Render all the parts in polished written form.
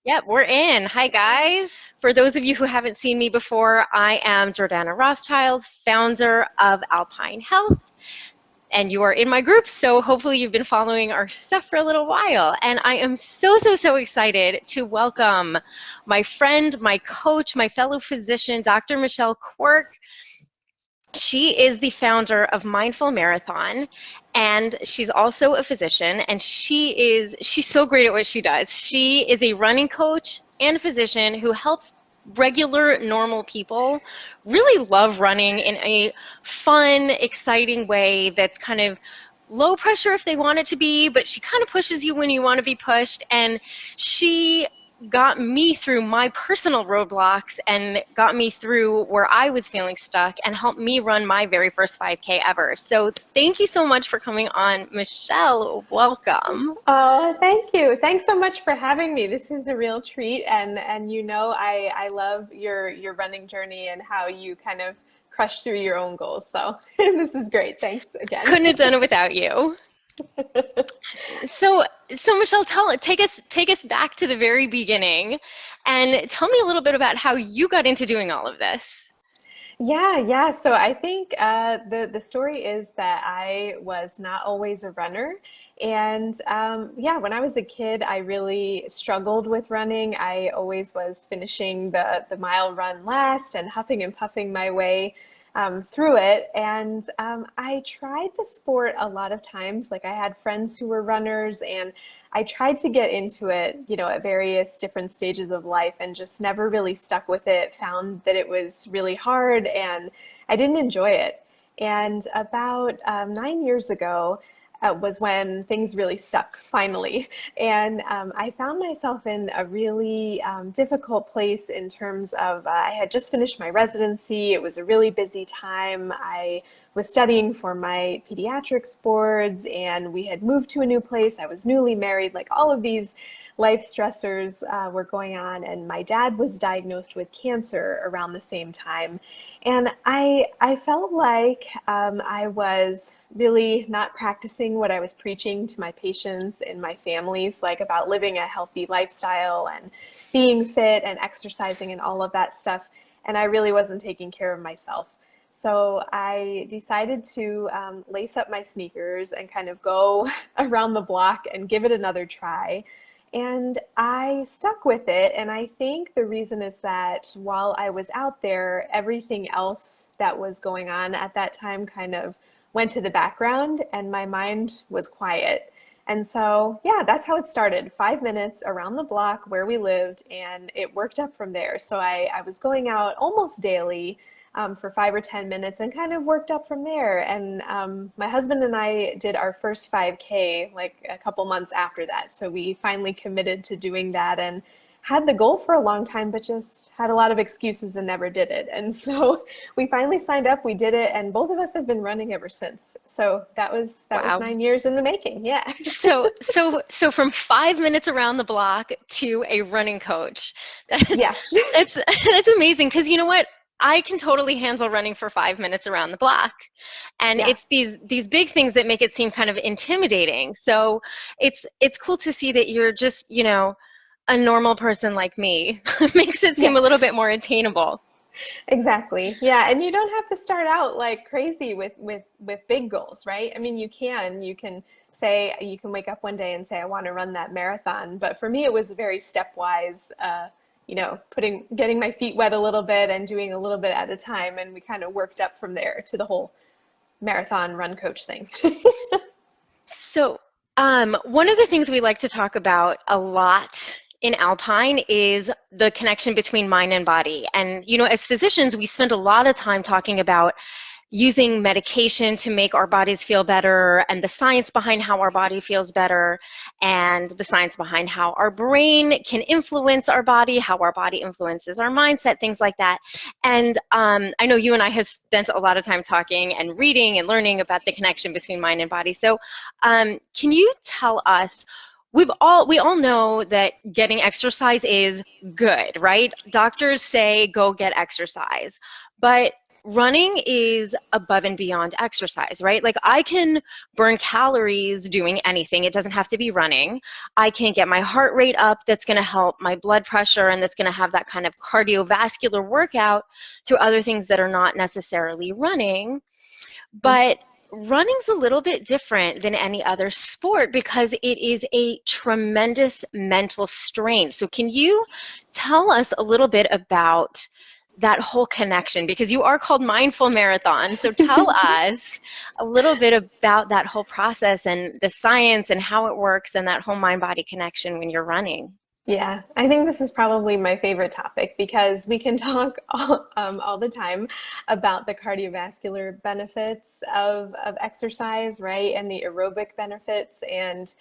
Yep, we're in. Hi, guys. For those of you who haven't seen me before, I am Jordana Rothschild, founder of Alpine Health, and you are in my group, so hopefully you've been following our stuff for a little while. And I am so excited to welcome my friend, my coach, my fellow physician, Dr. Michelle Quirk. She is the founder of Mindful Marathon, and she's also a physician, and she's so great at what she does. She is a running coach and a physician who helps regular normal people really love running in a fun, exciting way that's kind of low pressure if they want it to be, but she kind of pushes you when you want to be pushed. And she got me through my personal roadblocks and got me through where I was feeling stuck and helped me run my very first 5K ever. So thank you so much for coming on, Michelle. Welcome. Oh, thank you. Thanks so much for having me. This is a real treat, and I love your running journey and how you kind of crush through your own goals. So this is great. Thanks again. Couldn't have done it without you. So, so Michelle, take us back to the very beginning and tell me a little bit about how you got into doing all of this. Yeah. So I think the story is that I was not always a runner, and yeah, when I was a kid, I really struggled with running. I always was finishing the mile run last and huffing and puffing my way through it. And I tried the sport a lot of times. Like I had friends who were runners, and I tried to get into it, at various different stages of life and just never really stuck with it, found that it was really hard and I didn't enjoy it. And about 9 years ago was when things really stuck finally. And I found myself in a really difficult place in terms of I had just finished my residency. It was a really busy time. I was studying for my pediatrics boards, and we had moved to a new place. I was newly married, like all of these life stressors were going on, and my dad was diagnosed with cancer around the same time. And I felt like I was really not practicing what I was preaching to my patients and my families, like about living a healthy lifestyle and being fit and exercising and all of that stuff. And I really wasn't taking care of myself. So I decided to lace up my sneakers and kind of go around the block and give it another try. And I stuck with it. And I think the reason is that while I was out there, everything else that was going on at that time kind of went to the background and my mind was quiet. And so, yeah, that's how it started. 5 minutes around the block where we lived, and it worked up from there. So I was going out almost daily for 5 or 10 minutes and kind of worked up from there. And my husband and I did our first 5K like a couple months after that. So we finally committed to doing that and had the goal for a long time, but just had a lot of excuses and never did it. And so we finally signed up, we did it, and both of us have been running ever since. So that was Wow. 9 years in the making. Yeah. So from 5 minutes around the block to a running coach. That's Yeah. that's amazing because you know what? I can totally handle running for 5 minutes around the block. And Yeah. it's these big things that make it seem kind of intimidating. So it's cool to see that you're just, a normal person like me. Makes it seem Yeah. a little bit more attainable. Exactly. Yeah, and you don't have to start out like crazy with big goals, right? I mean, you can say you can wake up one day and say I want to run that marathon, but for me it was very stepwise, putting getting my feet wet a little bit and doing a little bit at a time, and we kind of worked up from there to the whole marathon run coach thing. So, one of the things we like to talk about a lot in Alpine is the connection between mind and body. And, as physicians, we spend a lot of time talking about using medication to make our bodies feel better and the science behind how our body feels better and the science behind how our brain can influence our body, how our body influences our mindset, things like that. And I know you and I have spent a lot of time talking and reading and learning about the connection between mind and body. So can you tell us, we all know that getting exercise is good, right? Doctors say go get exercise. But running is above and beyond exercise, right? Like I can burn calories doing anything. It doesn't have to be running. I can get my heart rate up. That's going to help my blood pressure, and that's going to have that kind of cardiovascular workout through other things that are not necessarily running. But running's a little bit different than any other sport because it is a tremendous mental strain. So can you tell us a little bit about that whole connection? Because you are called Mindful Marathon. So tell us a little bit about that whole process and the science and how it works and that whole mind-body connection when you're running. Yeah, I think this is probably my favorite topic because we can talk all the time about the cardiovascular benefits of exercise, right? And the aerobic benefits. And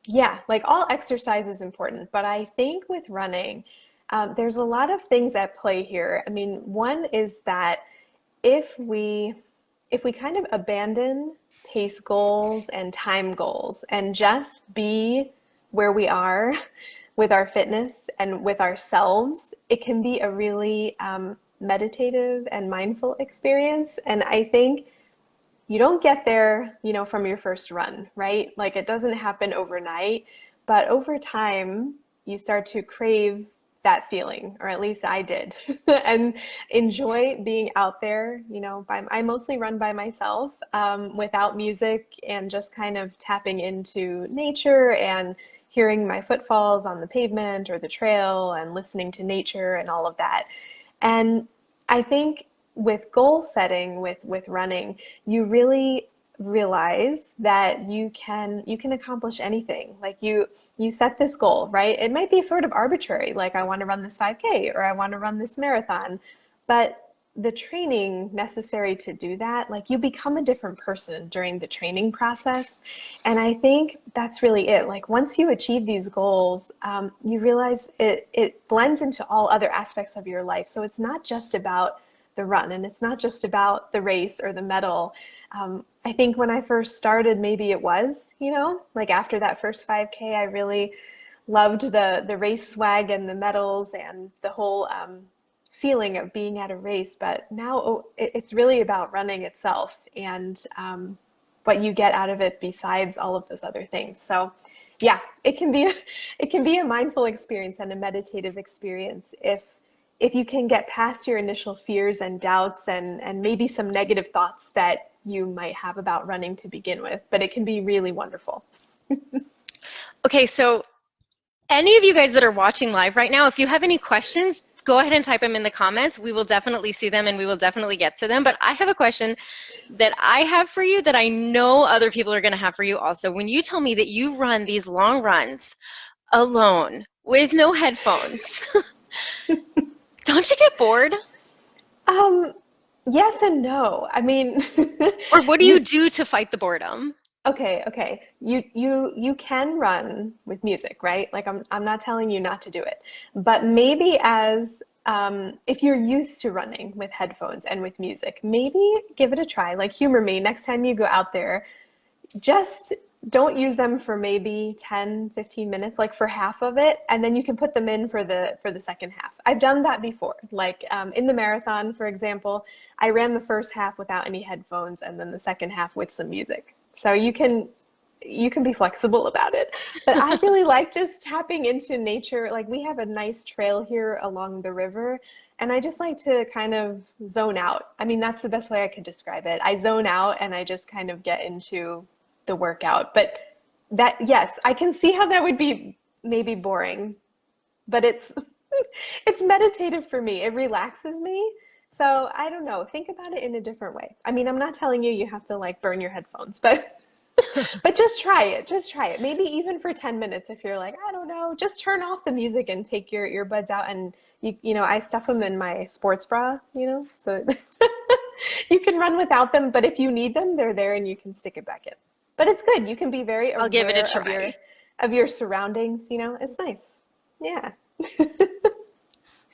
yeah, like all exercise is important. But I think with running, there's a lot of things at play here. I mean, one is that if we if we kind of abandon pace goals and time goals and just be where we are with our fitness and with ourselves, it can be a really meditative and mindful experience. And I think you don't get there, from your first run, right? Like it doesn't happen overnight, but over time, you start to crave that feeling, or at least I did, and enjoy being out there. I mostly run by myself without music and just kind of tapping into nature and hearing my footfalls on the pavement or the trail and listening to nature and all of that. And I think with goal setting, with running, you really realize that you can accomplish anything. Like you set this goal, right? It might be sort of arbitrary, like I want to run this 5K or I want to run this marathon, but the training necessary to do that, like you become a different person during the training process. And I think that's really it. Like once you achieve these goals, you realize it blends into all other aspects of your life. So it's not just about the run and it's not just about the race or the medal. I think when I first started, maybe it was, like after that first 5K, I really loved the race swag and the medals and the whole feeling of being at a race. But now it's really about running itself and what you get out of it besides all of those other things. So yeah, it can be a mindful experience and a meditative experience if you can get past your initial fears and doubts and maybe some negative thoughts that you might have about running to begin with, but it can be really wonderful. Okay, so any of you guys that are watching live right now, if you have any questions, go ahead and type them in the comments. We will definitely see them and we will definitely get to them. But I have a question that I have for you that I know other people are going to have for you also. When you tell me that you run these long runs alone with no headphones, don't you get bored? Um, yes and no. I mean, Or what do you you do to fight the boredom? okay. You can run with music, right? Like I'm not telling you not to do it, but maybe as if you're used to running with headphones and with music, maybe give it a try. Like humor me next time you go out there, just don't use them for maybe 10, 15 minutes, like for half of it, and then you can put them in for the second half. I've done that before. Like in the marathon, for example, I ran the first half without any headphones and then the second half with some music. So you can be flexible about it. But I really like just tapping into nature. Like we have a nice trail here along the river, and I just like to kind of zone out. I mean, that's the best way I could describe it. I zone out and I just kind of get into the workout. But that, yes, I can see how that would be maybe boring, but it's it's meditative for me. It relaxes me. So I don't know. Think about it in a different way. I mean, I'm not telling you you have to like burn your headphones, but but just try it. Just try it. Maybe even for 10 minutes if you're like, I don't know, just turn off the music and take your earbuds out and I stuff them in my sports bra, so you can run without them, but if you need them, they're there and you can stick it back in. But it's good. You can be very I'll give it a aware of your try. of your surroundings, It's nice. Yeah.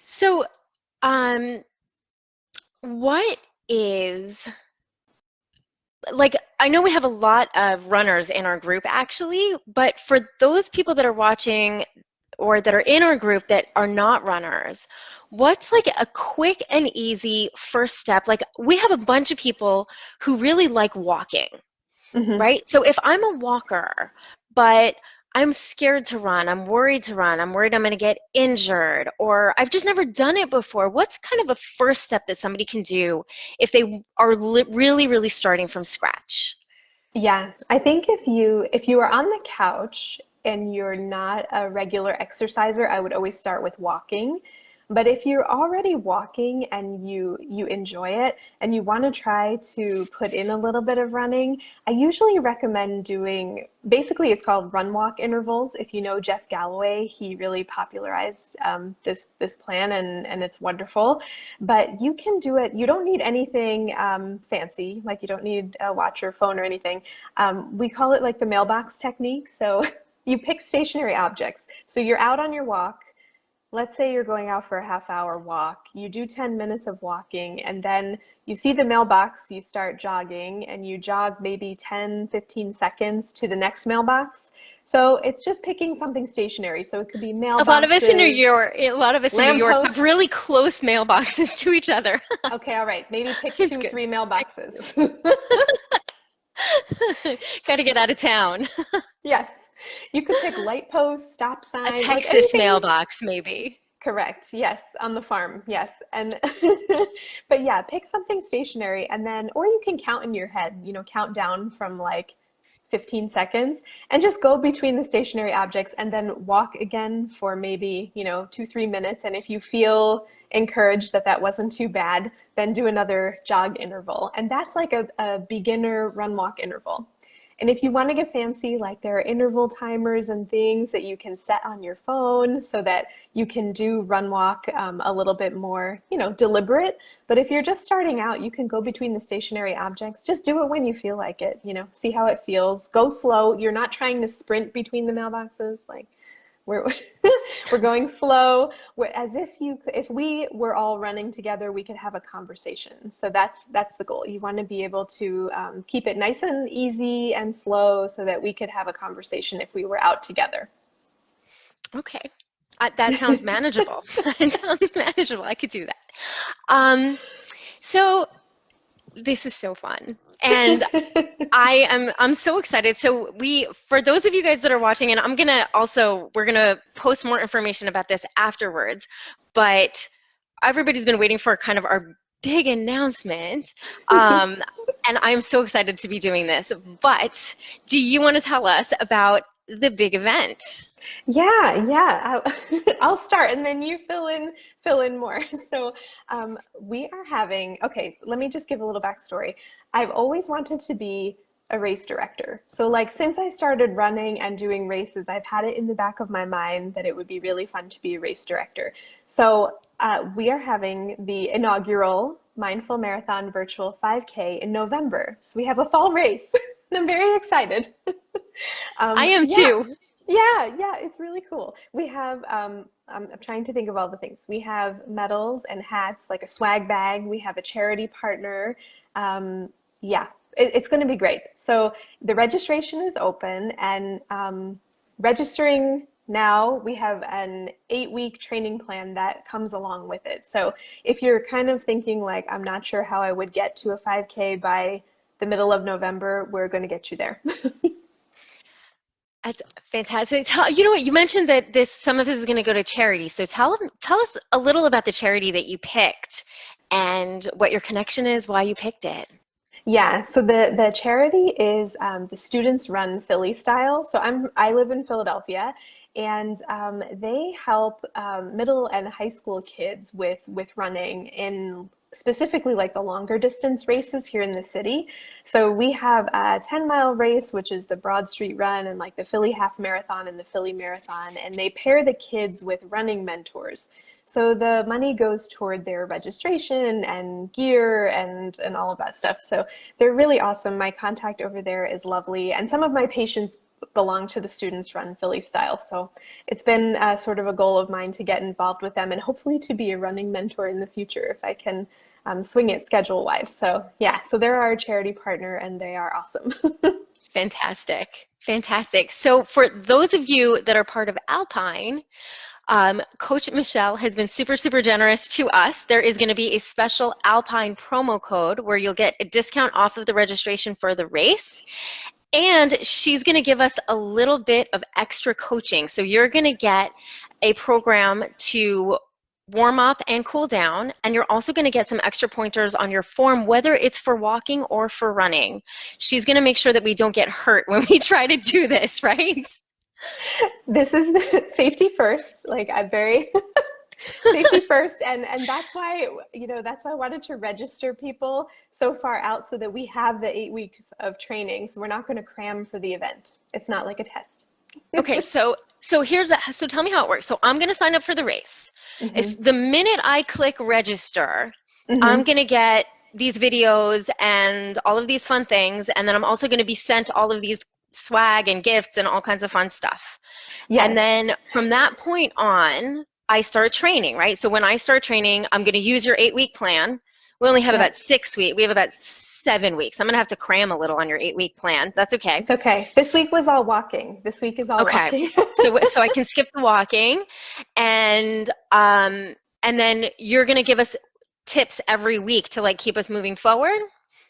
So, um, what is like, I know we have a lot of runners in our group actually, but for those people that are watching or that are in our group that are not runners, what's like a quick and easy first step? Like we have a bunch of people who really like walking, Hmm. right? So if I'm a walker, but I'm scared to run, I'm worried to run, I'm worried I'm going to get injured, or I've just never done it before, what's kind of a first step that somebody can do if they are really, really starting from scratch? Yeah, I think if you are on the couch and you're not a regular exerciser, I would always start with walking. But if you're already walking and you enjoy it and you want to try to put in a little bit of running, I usually recommend doing basically it's called run walk intervals. If you know Jeff Galloway, he really popularized this plan and it's wonderful. But you can do it. You don't need anything fancy, like you don't need a watch or phone or anything. We call it like the mailbox technique. So you pick stationary objects. So you're out on your walk. Let's say you're going out for a half-hour walk. You do 10 minutes of walking, and then you see the mailbox, you start jogging, and you jog maybe 10, 15 seconds to the next mailbox. So it's just picking something stationary. So it could be A lot of us in New mailboxes, York, a lot of us in New York have lampposts. really close mailboxes to each other. Okay, all right. Maybe pick It's two, good. three mailboxes. Got to get out of town. Yes. You could pick light posts, stop A sign, like Texas anything. mailbox, maybe. Correct. Yes, on the farm. Yes. And but yeah, pick something stationary and then or you can count in your head, count down from like 15 seconds and just go between the stationary objects and then walk again for maybe, 2, 3 minutes. And if you feel encouraged that that wasn't too bad, then do another jog interval. And that's like a beginner run walk interval. And if you want to get fancy, like there are interval timers and things that you can set on your phone so that you can do run walk a little bit more, deliberate. But if you're just starting out, you can go between the stationary objects. Just do it when you feel like it, see how it feels. Go slow. You're not trying to sprint between the mailboxes. Like we're we're going slow. We're, as if we were all running together, we could have a conversation. So that's the goal. You want to be able to keep it nice and easy and slow, so that we could have a conversation if we were out together. Okay. That sounds manageable. That sounds manageable. I could do that. Um, so this is so fun. And I'm so excited. So for those of you guys that are watching, and we're gonna post more information about this afterwards, but everybody's been waiting for kind of our big announcement. And I'm so excited to be doing this. But do you want to tell us about the big event? Yeah. I'll start and then you fill in more. So we are having, okay, let me just give a little backstory. I've always wanted to be a race director. So like since I started running and doing races, I've had it in the back of my mind that it would be really fun to be a race director. So we are having the inaugural Mindful Marathon Virtual 5K in November. So we have a fall race and I'm very excited. I am Yeah. too. Yeah, it's really cool. We have, I'm trying to think of all the things. We have medals and hats, like a swag bag. We have a charity partner. Yeah, it's going to be great. So the registration is open and registering now, we have an 8-week training plan that comes along with it. So if you're kind of thinking like, I'm not sure how I would get to a 5K by the middle of November, we're going to get you there. That's fantastic. You know what? You mentioned that some of this is going to go to charity. So tell us a little about the charity that you picked and what your connection is, why you picked it. Yeah, so the charity is the Students Run Philly Style. So I live in Philadelphia, and they help middle and high school kids with running in specifically like the longer distance races here in the city. So we have a 10-mile race, which is the Broad Street Run, and like the Philly Half Marathon and the Philly Marathon, and they pair the kids with running mentors. So the money goes toward their registration and gear and all of that stuff. So they're really awesome. My contact over there is lovely. And some of my patients belong to the Students Run Philly Style. So it's been sort of a goal of mine to get involved with them and hopefully to be a running mentor in the future if I can swing it schedule-wise. So yeah, so they're our charity partner and they are awesome. Fantastic. Fantastic. So for those of you that are part of Alpine, Coach Michelle has been super, super generous to us. There is going to be a special Alpine promo code where you'll get a discount off of the registration for the race. And she's going to give us a little bit of extra coaching. So you're going to get a program to warm up and cool down, and you're also going to get some extra pointers on your form, whether it's for walking or for running. She's going to make sure that we don't get hurt when we try to do this, right? This is the safety first. Like I'm very safety first, and that's why, you know, that's why I wanted to register people so far out so that we have the 8 weeks of training. So we're not going to cram for the event. It's not like a test. Okay, so so tell me how it works. So I'm going to sign up for the race. It's the minute I click register, I'm going to get these videos and all of these fun things, and then I'm also going to be sent all of these swag and gifts and all kinds of fun stuff. Yes. And then from that point on, I start training, right? So when I start training, I'm going to use your 8-week plan. We only have about 6 weeks. We have about 7 weeks. I'm going to have to cram a little on your 8-week plan. That's okay. It's okay. This week was all walking. This week is all walking. So I can skip the walking, and then you're going to give us tips every week to like keep us moving forward.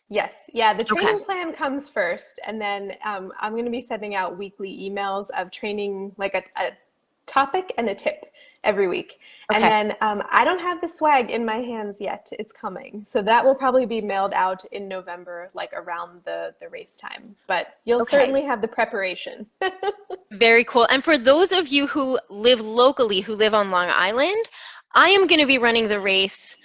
Yes. Yeah. The training plan comes first, and then I'm going to be sending out weekly emails of training, like a topic and a tip every week. And then I don't have the swag in my hands yet. It's coming. So that will probably be mailed out in November, like around the race time. But you'll certainly have the preparation. Very cool. And for those of you who live locally, who live on Long Island, I am going to be running the race,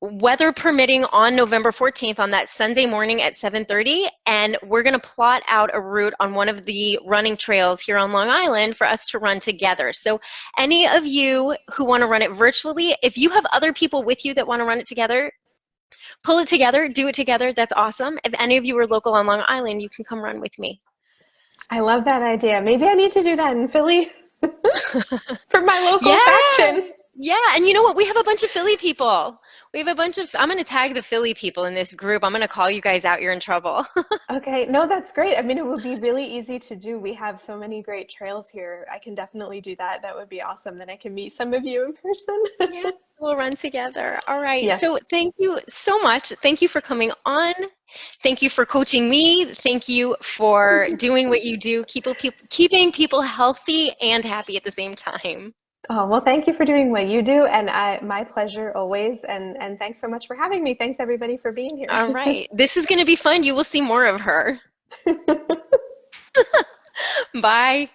weather permitting, on November 14th on that Sunday morning at 7:30, and we're going to plot out a route on one of the running trails here on Long Island for us to run together. So any of you who want to run it virtually, if you have other people with you that want to run it together, pull it together, do it together. That's awesome. If any of you are local on Long Island, you can come run with me. I love that idea. Maybe I need to do that in Philly for my local faction. Yeah, and you know what? We have a bunch of Philly people. We have a bunch of, I'm going to tag the Philly people in this group. I'm going to call you guys out. You're in trouble. Okay. No, that's great. I mean, it would be really easy to do. We have so many great trails here. I can definitely do that. That would be awesome. Then I can meet some of you in person. Yeah, we'll run together. All right. Yes. So thank you so much. Thank you for coming on. Thank you for coaching me. Thank you for doing what you do, keeping people healthy and happy at the same time. Oh, well, thank you for doing what you do, and my pleasure always, and thanks so much for having me. Thanks, everybody, for being here. All right. This is going to be fun. You will see more of her. Bye.